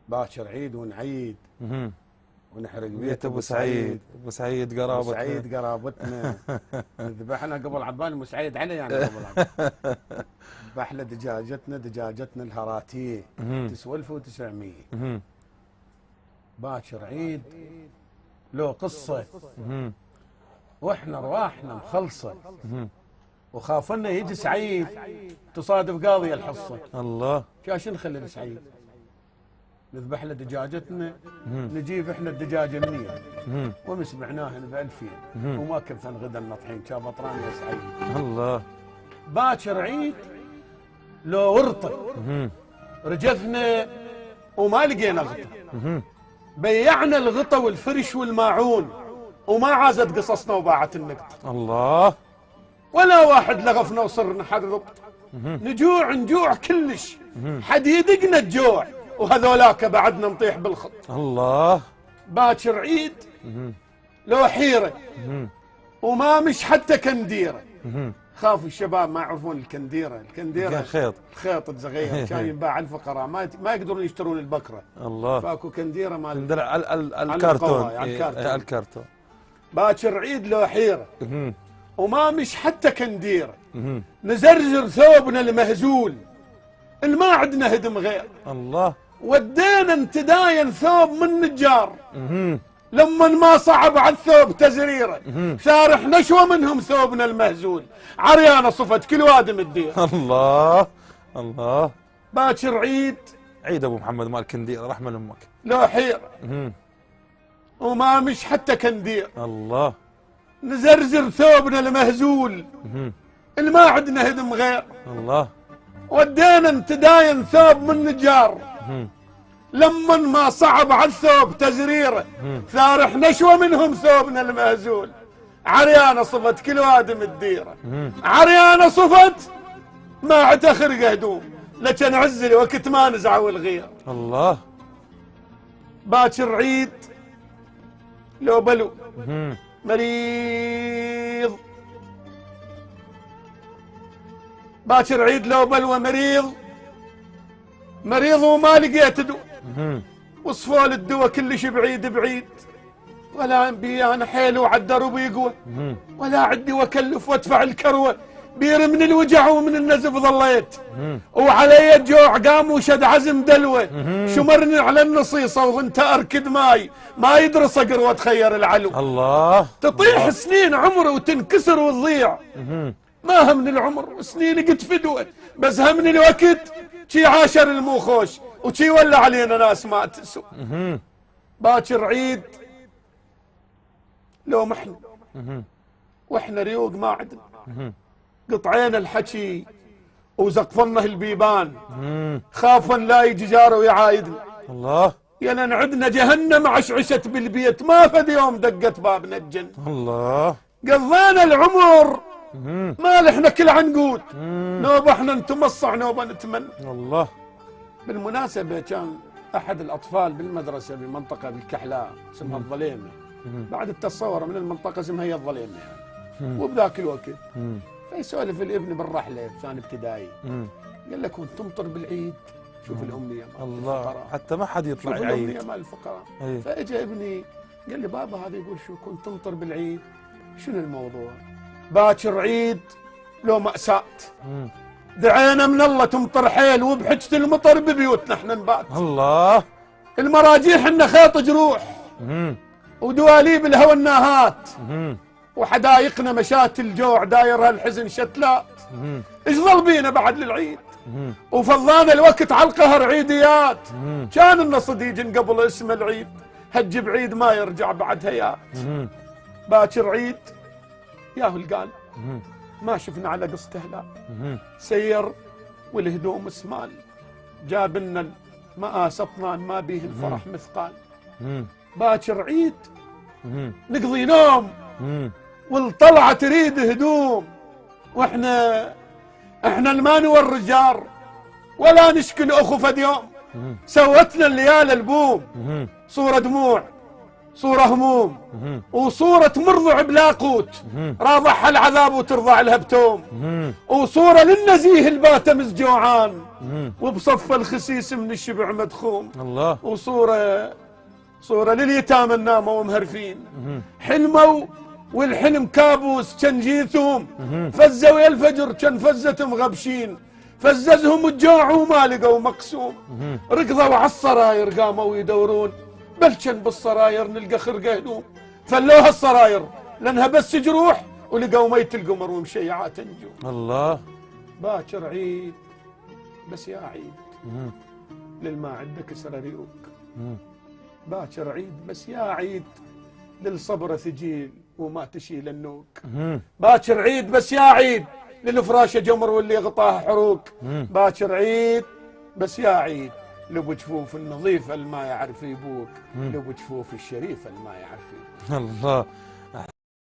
باكر عيد ونعيد ونحرق بيت ابو سعيد. ابو سعيد قرابتنا، ابو سعيد قرابتنا. ذبحنا قبل عبان ابو سعيد علي يعني قبل عبان. ذبح له دجاجتنا الهراتيه تسوى 1900. باكر عيد له قصه واحنا رواحنا مخلصه، وخافنا يجي سعيد تصادف قاضي الحصه. الله، كاش نخلي سعيد نذبح له دجاجتنا، نجيب احنا الدجاجه 100 ومسمعناهن ب2000 وما كفن غدا النطحين كان بطران يا سعيد. الله، باكر عيد لو ورطه رجفنا وما لقينا غطا، بيعنا الغطا والفرش والماعون وما عازت قصصنا وباعت النقطه. الله، ولا واحد لغفنا وصرنا حرب، نجوع كلش، حد يدقنا الجوع وهذولاك بعدنا نطيح بالخط. الله، باكر عيد لو حيره وما مش حتى كنديره. خافوا الشباب ما يعرفون الكنديره الخيط الصغير كان ينباع على الفقراء ما يقدرون يشترون البكره. الله، فاكو كنديره مال الكرتون. باكر عيد لو حيره وما مش حتى كنديره، نزرزر ثوبنا المهزول ما عندنا هدم غير. الله، ودينا نتداين ثوب من نجار لما ما صعب على الثوب تزريره، ثارح نشوى منهم ثوبنا المهزول، عريانه صفت كل وادم الدير. الله، الله، باكر عيد ابو محمد مال كندير رحمه امك لو حيره وما مش حتى كندير. الله، نزرزر ثوبنا المهزول ما عندنا هدم غير. الله، ودينا نتداين ثوب من نجار لما ما صعب على الثوب تزريره، ثارح نشوى منهم ثوبنا المهزول، عريانه صفت كل وادم الديره. عريانه صفت ما عتا خرق هدوم لكن عزلي وقت ما نزعوا الغير. الله، باكر عيد لو بلو مريض، باكر عيد لو بلوى مريض وما لقيت دو، وصفوا الدواء كلش بعيد، ولا بي انا حيل وعدر وبيقوى، ولا عدي واكلف وادفع الكروه، بير من الوجع ومن النزف ظليت، وعلي الجوع قام وشد عزم دلوه، شمرني على النصيصه وظنت اركد ما يدري صقر واتخير العلو. الله، تطيح سنين عمره وتنكسر وتضيع، ما هم من العمر سنين قد فدوه، بس هم من الوقت شي عاشر الموخوش وشي ولا علينا ناس ما تسوى. باكر عيد لو محن واحنا ريوق ما عدنا، قطعين الحكي وزقفنا البيبان، خافا لا يجي جاره ويعايدنا. الله، يا عدنا جهنم عشعشت بالبيت ما فد يوم دقت بابنا الجنة. الله، قضينا العمر ما لحنا كل عنقود، نوبة احنا نتمصع نوبة نتمنى. الله، بالمناسبة كان احد الاطفال بالمدرسة بمنطقة بالكحلاء اسمها الظليمة، بعد التصور من المنطقة اسمها هي الظليمة يعني، وبذاك الوقت فيسولف الابن بالرحلة ثاني ابتدائي، قال لك كنت تمطر بالعيد، شوف الأمنية مال الله الفقراء، حتى ما حد يطلع شوف يعيد. الأمنية مال الفقراء. أيه. فاجى ابني قال لي بابا هذا يقول شو كنت تمطر بالعيد، شنو الموضوع؟ باكر عيد لو مأساة، دعينا من الله تمطر حيل وبحجة المطر ببيوتنا احنا نبات. الله، المراجيح إن خيط جروح ودواليب الهوى الناهات، وحدايقنا مشات الجوع دايرها الحزن شتلات. ايش ظل بينا بعد للعيد؟ وفضانا الوقت على القهر عيديات، كان النصد يجن قبل اسم العيد، هج بعيد ما يرجع بعد هيات. باكر عيد ياهو القال ما شفنا على قصته لا، سير والهدوم اسمال، جاب لنا مآس اطنان ما بيه الفرح مثقال. باكر عيد نقضي نوم والطلعة تريد هدوم، واحنا المانو والرجال ولا نشكل اخو فد يوم، سوتنا الليالي البوم، صورة دموع صورة هموم، وصورة مرضع بلا قوت راضعها العذاب وترضع لها بتوم، وصورة للنزيه الباتمز جوعان وبصف الخسيس من الشبع مدخوم، الله. صورة لليتامى الناموا ومهرفين حلموا والحلم كابوس كان جيثوم، فزوا يا الفجر كان فزتهم غبشين، فززهم الجوع وما لقوا مقسوم، ركضوا على السراير قاموا يدورون، بل كان بالسراير نلقى خرقة هدوم، فلوها السراير لانها بس جروح ولقوا ميت القمر ومشيعات نجوم. الله. باكر عيد بس يا عيد للما عندك كسر ريوك، باكر عيد بس يا عيد للصبر ثجيل وما تشيل النوك، باكر عيد بس يا عيد للفراشه جمر واللي غطاه حروق، باكر عيد بس يا عيد لو جفوف النظيف الما يعرف يبوك، لو جفوف الشريف الما يعرف يبوك. الله.